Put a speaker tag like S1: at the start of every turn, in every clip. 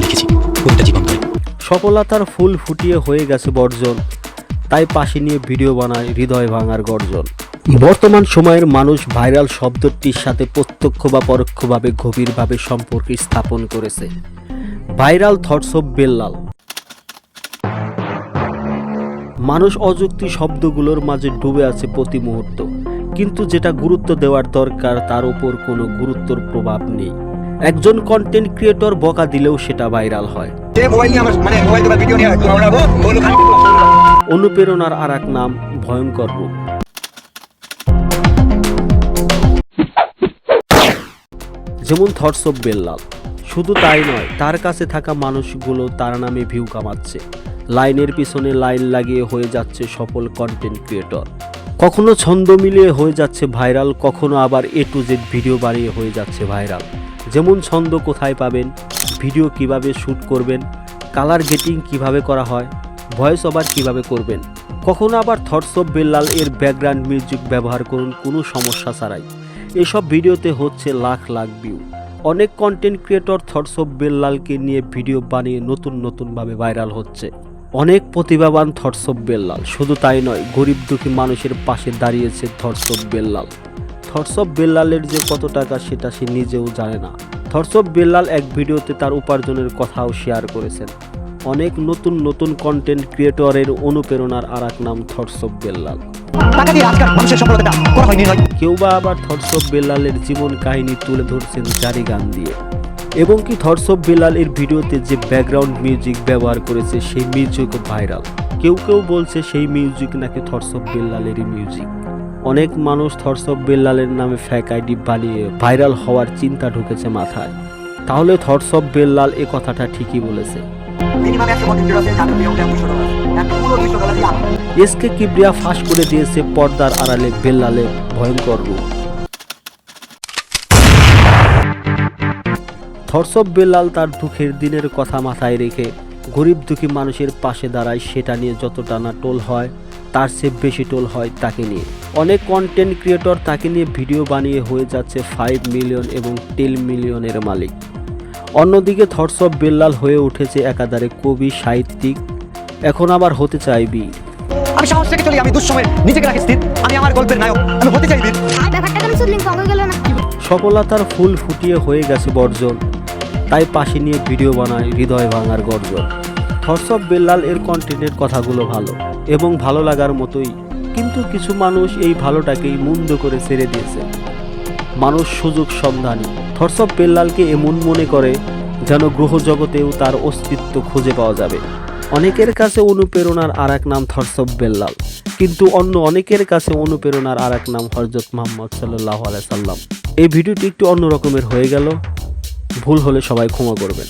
S1: লিখেছি কবিতা জীবন ধরে।
S2: সফলতার ফুল ফুটিয়ে হয়ে গেছে বর্জন, তাই পাশে নিয়ে ভিডিও বানায় হৃদয় ভাঙার গর্জন। বর্তমান সময়ের মানুষ ভাইরাল শব্দটির সাথে প্রত্যক্ষ বা পরোক্ষভাবে গভীরভাবে সম্পর্ক স্থাপন করেছে। Viral thoughts of Bellal. মানুষ অযুক্তি শব্দগুলোর মাঝে ডুবে আছে প্রতি মুহূর্ত, কিন্তু যেটা গুরুত্ব দেওয়ার দরকার তার উপর কোনো গুরুত্বর প্রভাব নেই। একজন কন্টেন্ট ক্রিয়েটর বকা দিলেও সেটা ভাইরাল হয়। অনুপ্রেরণার আর এক নাম ভয়ঙ্কর রূপ। যেমন থটস অফ বেল্লাল। শুধু তাই নয়, তার কাছে থাকা মানুষগুলো তার নামে ভিউ কামাচ্ছে। লাইনের পিছনে লাইন লাগিয়ে হয়ে যাচ্ছে সফল কন্টেন্ট ক্রিয়েটর। কখনো ছন্দ মিলিয়ে হয়ে যাচ্ছে ভাইরাল, কখনো আবার A to Z ভিডিও বানিয়ে হয়ে যাচ্ছে ভাইরাল। যেমন ছন্দ কোথায় পাবেন, ভিডিও কিভাবে শ্যুট করবেন, কালার গেটিং কিভাবে করা হয়, ভয়েস ওভার কিভাবে করবেন। কখনো আবার থটস অফ বেল্লাল এর ব্যাকগ্রাউন্ড মিউজিক ব্যবহার করুন কোনো সমস্যা ছাড়াই। এসব ভিডিওতে হচ্ছে লাখ লাখ ভিউ। অনেক কন্টেন্ট ক্রিয়েটর থটস অফ বেল্লালকে নিয়ে ভিডিও বানিয়ে নতুনভাবে ভাইরাল হচ্ছে। অনেক প্রতিভাবান থটস অফ বেল্লাল। শুধু তাই নয়, গরিব দুঃখী মানুষের পাশে দাঁড়িয়েছে thoughts of Bellal. Thoughts of বেল্লালের যে কত টাকা সেটা সে নিজেও জানে না। থটস অফ বেল্লাল এক ভিডিওতে তার উপার্জনের কথাও শেয়ার করেছেন। অনেক নতুন কন্টেন্ট ক্রিয়েটরের অনুপ্রেরণার আর এক নাম থটস অফ বেল্লাল। কেউ বা আবার থটস অফ বেল্লালের জীবন কাহিনী তুলে ধরছেন জারি গান দিয়ে। এবং কি থটস অফ বেল্লাল এর ভিডিওতে যে ব্যাকগ্রাউন্ড মিউজিক ব্যবহার করেছে সেই মিউজিকও ভাইরাল। কেউ বলছে সেই মিউজিক নাকি থটস অফ বেল্লালেরই মিউজিক। অনেক মানুষ থটস অফ বেল্লালের নামে ফেক আইডি বানিয়ে ভাইরাল হওয়ার চিন্তা ঢুকেছে মাথায়। তাহলে থটস অফ বেল্লাল এ কথাটা ঠিকই বলেছে। এসকে কিবরিয়া ফাঁস করে দিয়েছে পর্দার আড়ালে বেল্লালের ভয়ঙ্কর রূপ। থটস অফ বেল্লাল তার দুঃখের দিনের কথা মাথায় রেখে গরিব দুঃখী মানুষের পাশে দাঁড়ায়। সেটা নিয়ে যতটা না টোল হয় তার চেয়ে বেশি টোল হয় তাকে নিয়ে। অনেক কন্টেন্ট ক্রিয়েটর তাকে নিয়ে ভিডিও বানিয়ে হয়ে যাচ্ছে 5 মিলিয়ন এবং 10 মিলিয়নের মালিক। অন্যদিকে থটস অফ বেল্লাল হয়ে উঠেছে একাধারে কবি, সাহিত্যিক, এখন আবার হতে চাই বীর।
S3: আমি সাহস থেকে চলি, আমি দুঃসময়ে নিজেকে রাখি স্থির, আমি আমার গল্পের নায়ক, আমি হতে চাই বীর।
S2: সফলতার ফুল ফুটিয়ে হয়ে গেছে বর্জন, তাই পাশে নিয়ে ভিডিও বানায় হৃদয় ভাঙার গর্জন। থটস অফ বেল্লাল এর কন্টেন্টের কথাগুলো ভালো এবং ভালো লাগার মতোই, কিন্তু কিছু মানুষ এই ভালোটাকেই মন্দ করে ছেড়ে দিয়েছে। মানুষ সুযোগ সন্ধানী। থটস অফ বেল্লালকে এমন মনে করে যেন গ্রহ জগতেও তার অস্তিত্ব খুঁজে পাওয়া যাবে। অনেকের কাছে অনুপ্রেরণার আর এক নাম থটস অফ বেল্লাল, কিন্তু অন্য অনেকের কাছে অনুপ্রেরণার আর এক নাম হযরত মুহাম্মদ সাল্লাল্লাহু আলাইহি সাল্লাম। এই ভিডিওটি একটু অন্যরকমের হয়ে গেল, ভুল হলে সবাই ক্ষমা করবেন।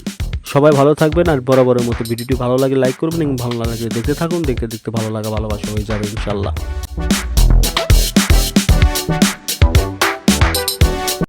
S2: সবাই ভালো থাকবেন, আর বরাবরের মতো ভিডিওটি ভালো লাগে লাইক করবেন এবং ভালো লাগলে দেখতে থাকুন। দেখতে ভালো লাগা ভালোবাসা হয়ে যাবে ইনশাল্লাহ।